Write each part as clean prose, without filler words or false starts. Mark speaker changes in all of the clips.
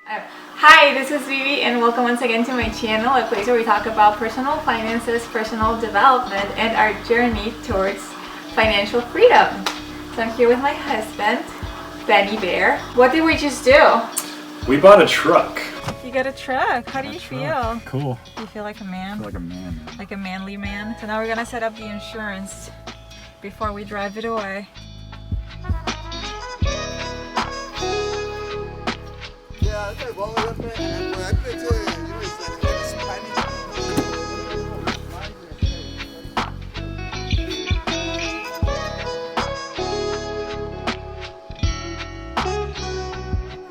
Speaker 1: Hi, this is Vivi and welcome once again to my channel, a place where we talk about personal finances, personal development, and our journey towards financial freedom. So I'm here with my husband, Benny Bear. What did we just do?
Speaker 2: We bought a truck.
Speaker 1: You got a truck. How do you feel?
Speaker 2: Cool.
Speaker 1: You feel like a man?
Speaker 2: I feel like a man.
Speaker 1: Like a manly man. So now we're gonna set up the insurance before we drive it away.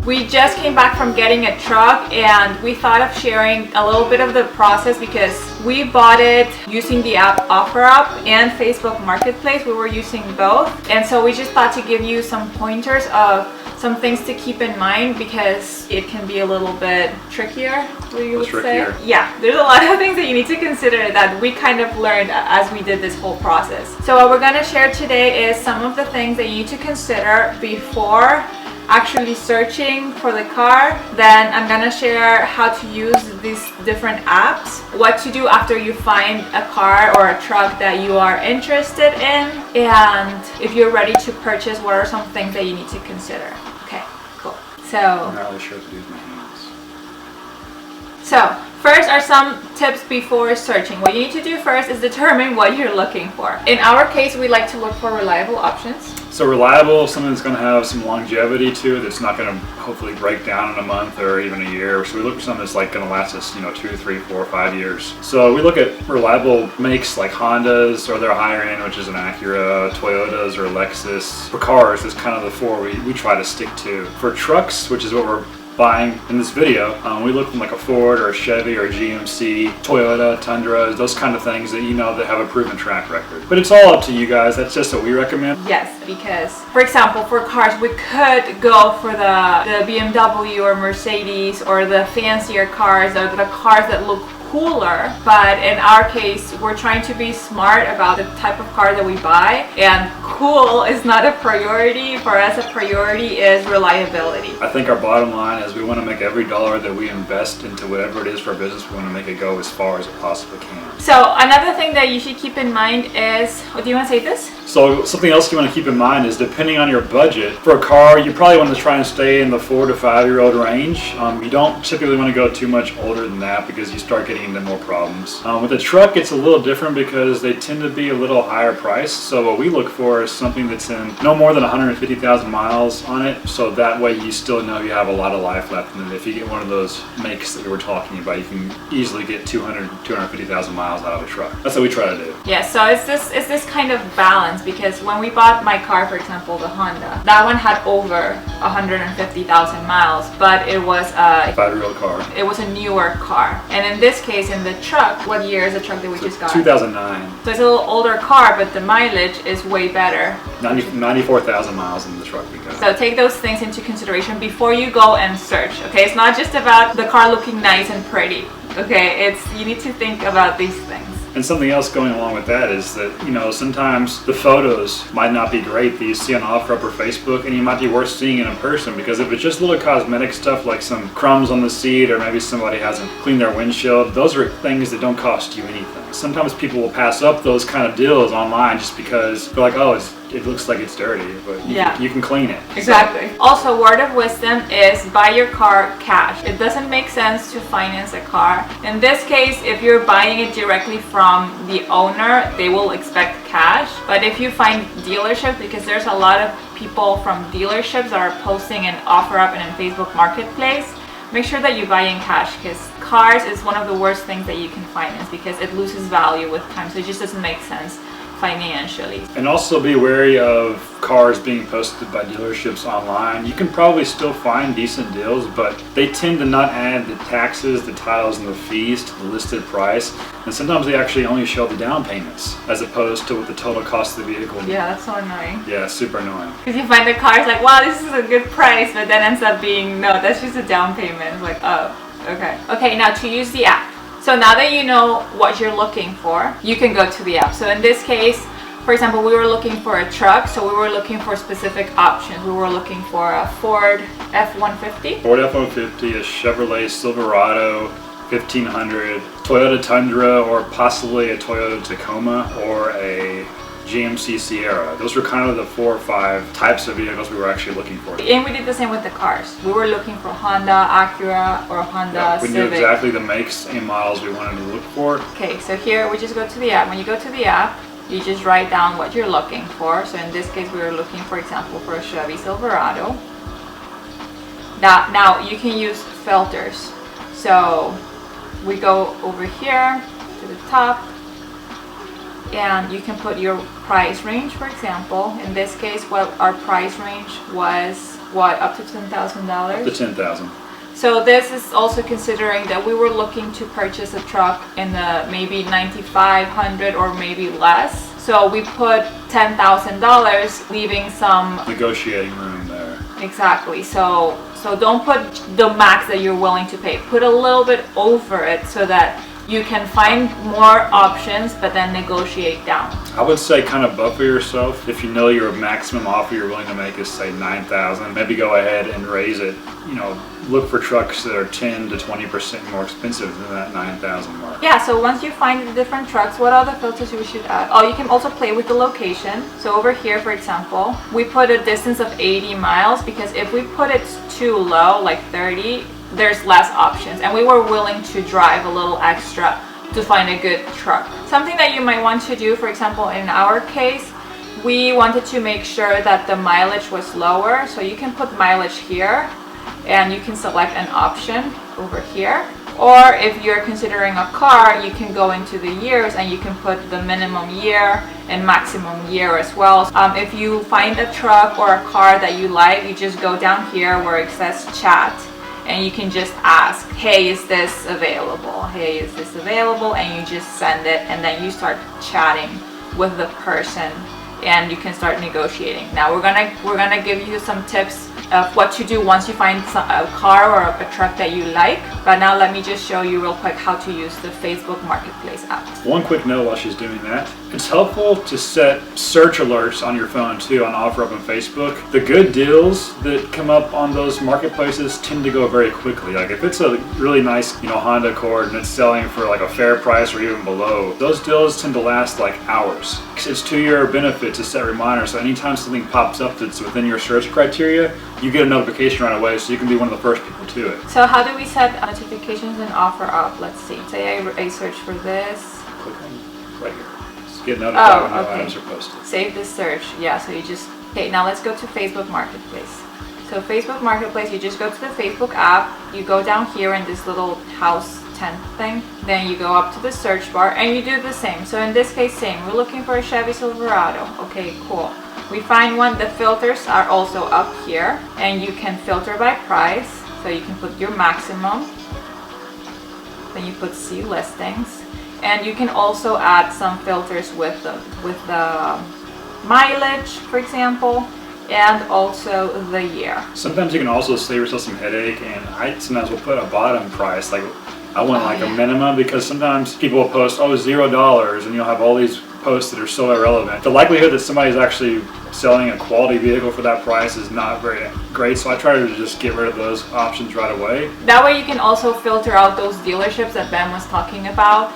Speaker 1: We just came back from getting a truck and we thought of sharing a little bit of the process because we bought it using the app OfferUp and Facebook Marketplace. We were using both, and so we just thought to give you some pointers of some things to keep in mind because it can be a little bit trickier, you would say. Yeah, there's a lot of things that you need to consider that we kind of learned as we did this whole process. So what we're going to share today is some of the things that you need to consider before actually searching for the car. Then I'm gonna share how to use these different apps, what to do after you find a car or a truck that you are interested in, and if you're ready to purchase, what are some things that you need to consider. Okay, cool. So
Speaker 2: I'm not really sure what to do with my hands.
Speaker 1: So first are some tips before searching. What you need to do first is determine what you're looking for. In our case, we like to look for reliable options.
Speaker 2: So reliable, something that's going to have some longevity to it, that's not going to hopefully break down in a month or even a year. So we look for something that's like going to last us, 2, 3, 4, 5 years. So we look at reliable makes like Hondas or their higher end, which is an Acura, Toyotas or Lexus. For cars, it's kind of the four we try to stick to. For trucks, which is what we're buying in this video, we look from like a Ford or a Chevy or a GMC, Toyota, Tundra, those kind of things that that have a proven track record. But it's all up to you guys. That's just what we recommend.
Speaker 1: Yes, because for example, for cars, we could go for the BMW or Mercedes or the fancier cars or the cars that look cooler, but in our case we're trying to be smart about the type of car that we buy, and cool is not a priority. For us, a priority is reliability.
Speaker 2: I think our bottom line is we want to make every dollar that we invest into whatever it is for our business, we want to make it go as far as it possibly can.
Speaker 1: So another thing that you should keep in mind is, do you want to say this?
Speaker 2: So something else you want to keep in mind is, depending on your budget, for a car you probably want to try and stay in the 4 to 5 year old range. You don't typically want to go too much older than that because you start getting into more problems. With a truck, it's a little different because they tend to be a little higher price. So what we look for is something that's in no more than 150,000 miles on it. So that way you still know you have a lot of life left. And then if you get one of those makes that we were talking about, you can easily get 250,000 miles out of a truck. That's what we try to do.
Speaker 1: Yeah, so it's this kind of balance, because when we bought my car, for example, the Honda, that one had over 150,000 miles, but it was a
Speaker 2: 5-year-old car.
Speaker 1: It was a newer car. And in this case, in the truck, what year is the truck that we just got?
Speaker 2: 2009.
Speaker 1: So it's a little older car, but the mileage is way better.
Speaker 2: 94,000 miles in the truck we got.
Speaker 1: So take those things into consideration before you go and search, okay? It's not just about the car looking nice and pretty, okay? You need to think about these things.
Speaker 2: And something else going along with that is that, sometimes the photos might not be great that you see on OfferUp or Facebook, and you might be worth seeing in person, because if it's just little cosmetic stuff like some crumbs on the seat or maybe somebody hasn't cleaned their windshield, those are things that don't cost you anything. Sometimes people will pass up those kind of deals online just because they're like, oh, it looks like it's dirty, but you can clean it.
Speaker 1: Exactly. So. Also, word of wisdom is buy your car cash. It doesn't make sense to finance a car. In this case, if you're buying it directly from the owner, they will expect cash. But if you find dealerships, because there's a lot of people from dealerships that are posting in OfferUp and in Facebook Marketplace, make sure that you buy in cash, because cars is one of the worst things that you can finance because it loses value with time. So it just doesn't make sense financially.
Speaker 2: And also be wary of cars being posted by dealerships online. You can probably still find decent deals, but they tend to not add the taxes, the titles, and the fees to the listed price. And sometimes they actually only show the down payments as opposed to what the total cost of the vehicle.
Speaker 1: Yeah, that's so annoying.
Speaker 2: Yeah, super annoying.
Speaker 1: Because you find the car is like, wow, this is a good price, but then ends up being, no, that's just a down payment. It's like, oh, okay. Okay, now to use the app. So now that you know what you're looking for, you can go to the app. So in this case, For example, we were looking for a truck, so we were looking for specific options. We were looking for a Ford F-150.
Speaker 2: Ford F-150, a Chevrolet Silverado 1500, Toyota Tundra, or possibly a Toyota Tacoma or a GMC Sierra. Those were kind of the 4 or 5 types of vehicles we were actually looking for.
Speaker 1: And we did the same with the cars. We were looking for Honda Acura or Honda
Speaker 2: We
Speaker 1: Civic.
Speaker 2: knew exactly the makes and models we wanted to look for.
Speaker 1: Okay, so here we just go to the app. When you go to the app, you just write down what you're looking for. So in this case, we were looking, for example, for a Chevy Silverado. Now you can use filters. So we go over here to the top, and you can put your price range. For example, in this case, what our price range was, what, up to $10,000?
Speaker 2: Up to $10,000.
Speaker 1: So this is also considering that we were looking to purchase a truck in the maybe $9,500 or maybe less. So we put $10,000, leaving some
Speaker 2: negotiating room there.
Speaker 1: Exactly. So don't put the max that you're willing to pay. Put a little bit over it so that you can find more options, but then negotiate down.
Speaker 2: I would say kind of buffer yourself. If you know your maximum offer you're willing to make is say $9,000, maybe go ahead and raise it. You know, look for trucks that are 10 to 20% more expensive than that $9,000 mark.
Speaker 1: Yeah, so once you find the different trucks, what other filters we should add? Oh, you can also play with the location. So over here, for example, we put a distance of 80 miles because if we put it too low, like 30, there's less options, and we were willing to drive a little extra to find a good truck. Something that you might want to do, for example, in our case, we wanted to make sure that the mileage was lower, so you can put mileage here and you can select an option over here. Or if you're considering a car, you can go into the years and you can put the minimum year and maximum year as well. If you find a truck or a car that you like, you just go down here where it says chat, and you can just ask, hey, is this available? Hey, is this available? And you just send it, and then you start chatting with the person and you can start negotiating. Now we're gonna give you some tips of what to do once you find a car or a truck that you like. But now let me just show you real quick how to use the Facebook Marketplace app.
Speaker 2: One quick note while she's doing that. It's helpful to set search alerts on your phone too on OfferUp and Facebook. The good deals that come up on those marketplaces tend to go very quickly. Like if it's a really nice, Honda Accord and it's selling for like a fair price or even below, those deals tend to last like hours. It's to your benefit to set reminders, so anytime something pops up that's within your search criteria, you get a notification right away, so you can be one of the first people to it.
Speaker 1: So how do we set notifications in OfferUp? Let's see. Say I search for this.
Speaker 2: Click on right here. Just get notified when new items are posted.
Speaker 1: Save this search. Yeah, so you just, okay, now let's go to Facebook Marketplace. So Facebook Marketplace, you just go to the Facebook app, you go down here in this little house tent thing, then you go up to the search bar and you do the same. So in this case, same. We're looking for a Chevy Silverado. Okay, cool. We find one. The filters are also up here, and you can filter by price. So you can put your maximum, then you put see listings, and you can also add some filters with the mileage, for example, and also the year.
Speaker 2: Sometimes you can also save yourself some headache, and I sometimes will put a bottom price. Like I want a minimum, because sometimes people will post $0, and you'll have all these posts that are so irrelevant. The likelihood that somebody's actually selling a quality vehicle for that price is not very great, so I try to just get rid of those options right away.
Speaker 1: That way you can also filter out those dealerships that Ben was talking about,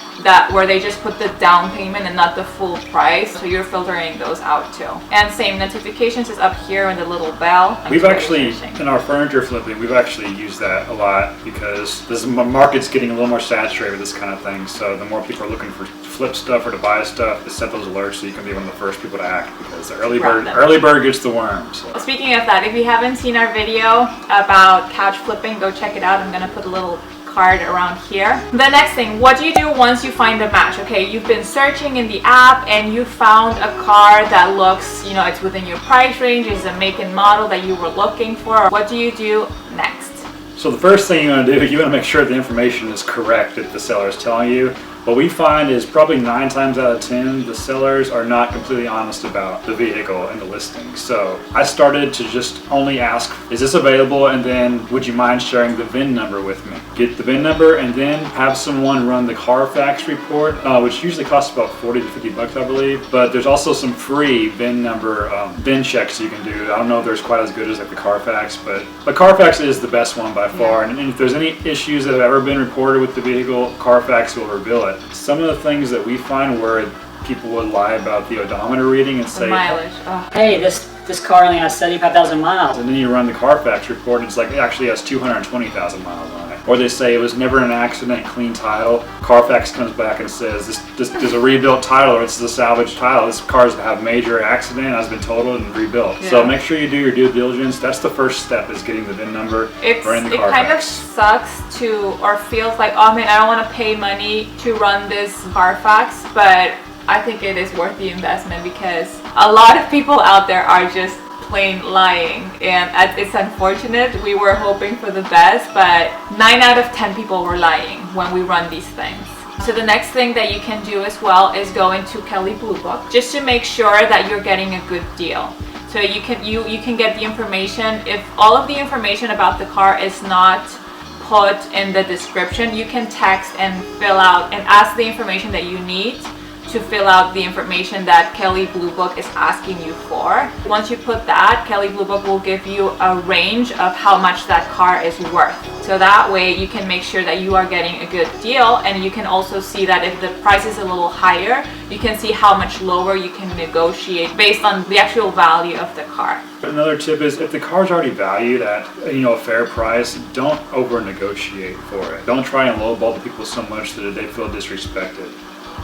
Speaker 1: where they just put the down payment and not the full price, so you're filtering those out too. And same, notifications is up here in the little bell.
Speaker 2: We've actually, in our furniture flipping, we've actually used that a lot because this market's getting a little more saturated with this kind of thing, so the more people are looking for flip stuff or to buy stuff, to set those alerts so you can be one of the first people to act, because the early bird gets the worm. So.
Speaker 1: Speaking of that, if you haven't seen our video about couch flipping, go check it out. I'm gonna put a little card around here. The next thing, what do you do once you find a match? Okay, you've been searching in the app and you found a car that looks, it's within your price range, is a make and model that you were looking for. What do you do next?
Speaker 2: So the first thing you want to do, you want to make sure the information is correct that the seller is telling you. What we find is probably 9 times out of 10, the sellers are not completely honest about the vehicle and the listing. So I started to just only ask, is this available? And then would you mind sharing the VIN number with me? Get the VIN number and then have someone run the Carfax report, which usually costs about 40 to 50 bucks, I believe. But there's also some free VIN number, VIN checks you can do. I don't know if there's quite as good as like the Carfax, but Carfax is the best one by far. And if there's any issues that have ever been reported with the vehicle, Carfax will reveal it. Some of the things that we find where people would lie about the odometer reading and say,
Speaker 1: the mileage.
Speaker 3: Hey, this car only has 75,000 miles.
Speaker 2: And then you run the Carfax report and it's like it actually has 220,000 miles on it. Or they say it was never an accident, clean title. Carfax comes back and says this is a rebuilt title or this is a salvage title. This car's have major accident, has been totaled and rebuilt. Yeah. So make sure you do your due diligence. That's the first step, is getting the VIN number. It
Speaker 1: kind of sucks to, or feels like, oh man, I don't want to pay money to run this Carfax, but I think it is worth the investment because a lot of people out there are just plain lying, and it's unfortunate. We were hoping for the best, but 9 out of 10 people were lying when we run these things. So the next thing that you can do as well is go into Kelley Blue Book just to make sure that you're getting a good deal. So you can get the information. If all of the information about the car is not put in the description, you can text and fill out and ask the information that you need to fill out the information that Kelley Blue Book is asking you for. Once you put that, Kelley Blue Book will give you a range of how much that car is worth. So that way you can make sure that you are getting a good deal, and you can also see that if the price is a little higher, you can see how much lower you can negotiate based on the actual value of the car.
Speaker 2: Another tip is if the car's already valued at a fair price, don't over negotiate for it. Don't try and lowball the people so much that they feel disrespected.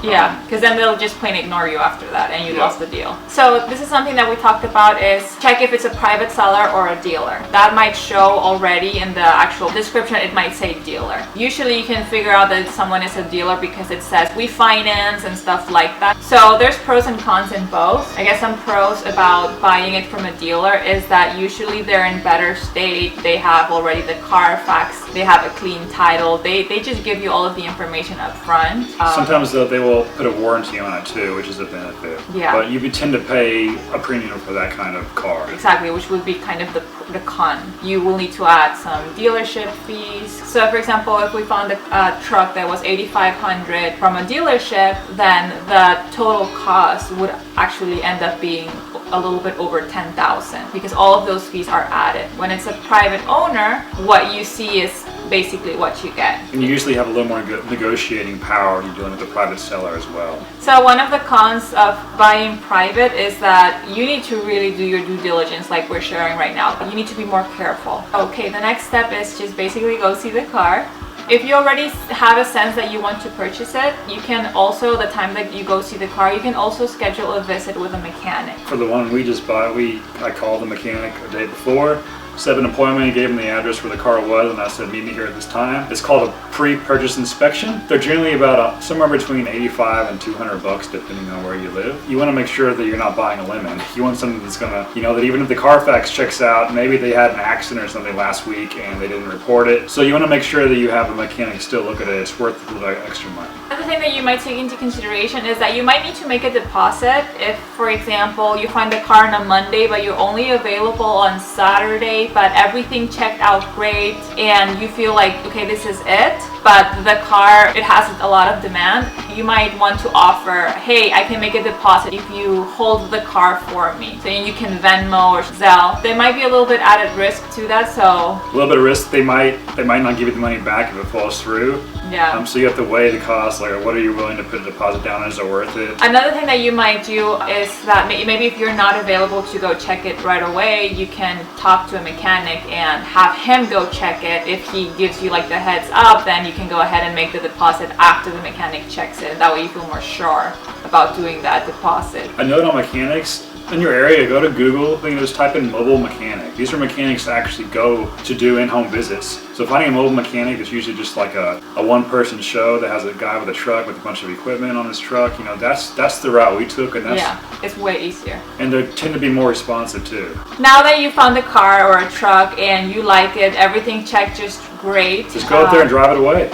Speaker 1: Yeah, because then they'll just plain ignore you after that and you lost the deal. So this is something that we talked about, is check if it's a private seller or a dealer. That might show already in the actual description, it might say dealer. Usually you can figure out that someone is a dealer because it says we finance and stuff like that. So there's pros and cons in both. I guess some pros about buying it from a dealer is that usually they're in better state. They have already the Carfax, they have a clean title. They just give you all of the information up front.
Speaker 2: Sometimes though they will put a warranty on it too, which is a benefit.
Speaker 1: Yeah.
Speaker 2: But you tend to pay a premium for that kind of car.
Speaker 1: Exactly, which would be kind of the con. You will need to add some dealership fees. So for example, if we found a truck that was $8,500 from a dealership, then the total cost would actually end up being a little bit over $10,000 because all of those fees are added. When it's a private owner, what you see is basically what you get.
Speaker 2: And you usually have a little more negotiating power when you're dealing with a private seller as well.
Speaker 1: So one of the cons of buying private is that you need to really do your due diligence like we're sharing right now. You need to be more careful. Okay, the next step is just basically go see the car. If you already have a sense that you want to purchase it, you can also, the time that you go see the car, you can also schedule a visit with a mechanic.
Speaker 2: For the one we just bought, I called the mechanic a day before, set an appointment, and gave him the address where the car was, and I said, meet me here at this time. It's called a pre-purchase inspection. They're generally about somewhere between $85 and $200 depending on where you live. You want to make sure that you're not buying a lemon. You want something that's gonna, that even if the Carfax checks out, maybe they had an accident or something last week and they didn't report it. So you want to make sure that you have a mechanic still look at it. It's worth the extra money.
Speaker 1: Another thing that you might take into consideration is that you might need to make a deposit if, for example, you find the car on a Monday but you're only available on Saturday, but everything checked out great and you feel like, okay, this is it, but the car, it has a lot of demand. You might want to offer, hey, I can make a deposit if you hold the car for me. So you can Venmo or Zelle. There might be a little bit added risk to that, so.
Speaker 2: A little bit of risk, they might not give you the money back if it falls through.
Speaker 1: Yeah.
Speaker 2: So you have to weigh the cost, like what are you willing to put a deposit down, is it worth it?
Speaker 1: Another thing that you might do is that maybe if you're not available to go check it right away, you can talk to a mechanic and have him go check it. If he gives you like the heads up, then you can go ahead and make the deposit after the mechanic checks it. That way you feel more sure about doing that deposit.
Speaker 2: A note on mechanics. In your area, go to Google, just type in mobile mechanic. These are mechanics that actually go to do in-home visits. So finding a mobile mechanic is usually just like a one-person show that has a guy with a truck with a bunch of equipment on his truck. That's the route we took, and
Speaker 1: it's way easier.
Speaker 2: And they tend to be more responsive too.
Speaker 1: Now that you found a car or a truck and you like it, everything checked just great.
Speaker 2: Just go out there and drive it away.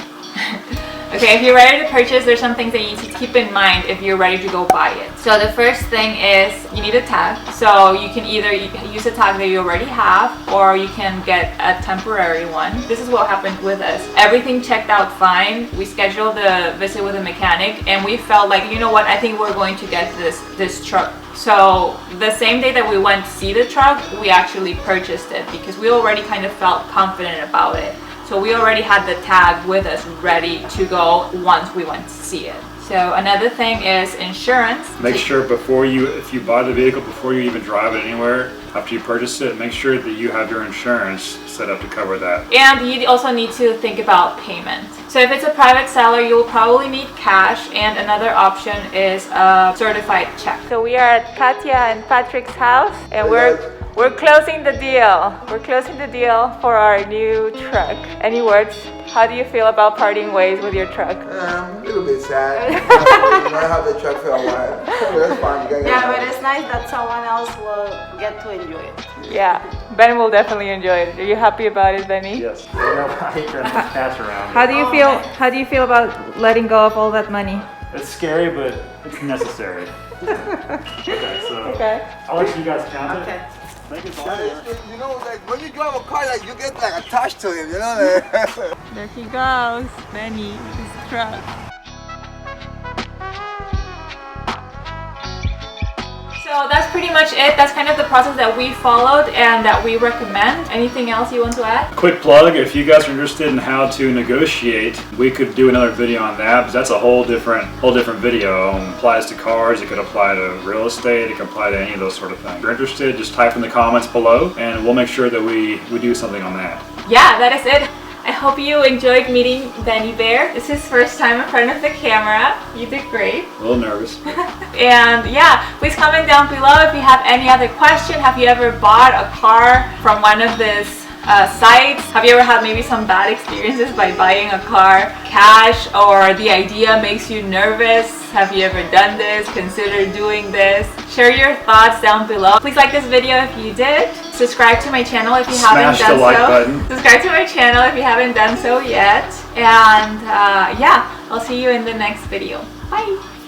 Speaker 1: Okay, if you're ready to purchase, there's some things that you need to keep in mind if you're ready to go buy it. So the first thing is you need a tag. So you can either use a tag that you already have, or you can get a temporary one. This is what happened with us. Everything checked out fine. We scheduled the visit with a mechanic, and we felt like, you know what, I think we're going to get this truck. So the same day that we went to see the truck, we actually purchased it because we already kind of felt confident about it. So we already had the tag with us ready to go once we went to see it. So another thing is insurance.
Speaker 2: Make sure if you buy the vehicle, before you even drive it anywhere, after you purchase it, make sure that you have your insurance set up to cover that.
Speaker 1: And you also need to think about payment. So if it's a private seller, you'll probably need cash, and another option is a certified check. So we are at Katya and Patrick's house, and we're closing the deal. We're closing the deal for our new truck. Any words? How do you feel about parting ways with your truck?
Speaker 4: A little bit sad. You might have the truck for a while. That's fine.
Speaker 5: Yeah, but it's nice that someone else will get to enjoy it.
Speaker 1: Yeah, Ben will definitely enjoy it. Are you happy about it, Benny?
Speaker 2: Yes. I hate turning the patch around.
Speaker 1: How do you feel about letting go of all that money?
Speaker 2: It's scary, but it's necessary. Okay, so
Speaker 1: Okay.
Speaker 2: I'll let you guys count it.
Speaker 5: Okay.
Speaker 2: Make it
Speaker 4: You know, like when you drive a car, like you get like attached to it, you know?
Speaker 1: There he goes, Benny, his truck. So that's pretty much it. That's kind of the process that we followed and that we recommend. Anything else you want to add?
Speaker 2: Quick plug, if you guys are interested in how to negotiate, we could do another video on that, because that's a whole different video. It applies to cars, it could apply to real estate, it could apply to any of those sort of things. If you're interested, just type in the comments below and we'll make sure that we do something on that.
Speaker 1: Yeah, that is it. I hope you enjoyed meeting Benny Bear. It's his first time in front of the camera. You did great.
Speaker 2: A little nervous.
Speaker 1: And yeah, please comment down below if you have any other question. Have you ever bought a car from one of these sites? Have you ever had maybe some bad experiences by buying a car cash, or the idea makes you nervous? Have you ever done this? Consider doing this? Share your thoughts down below. Please like this video if you did. Subscribe to my channel if you haven't done so.
Speaker 2: Smash the like button.
Speaker 1: Subscribe to my channel if you haven't done so yet. And yeah, I'll see you in the next video. Bye!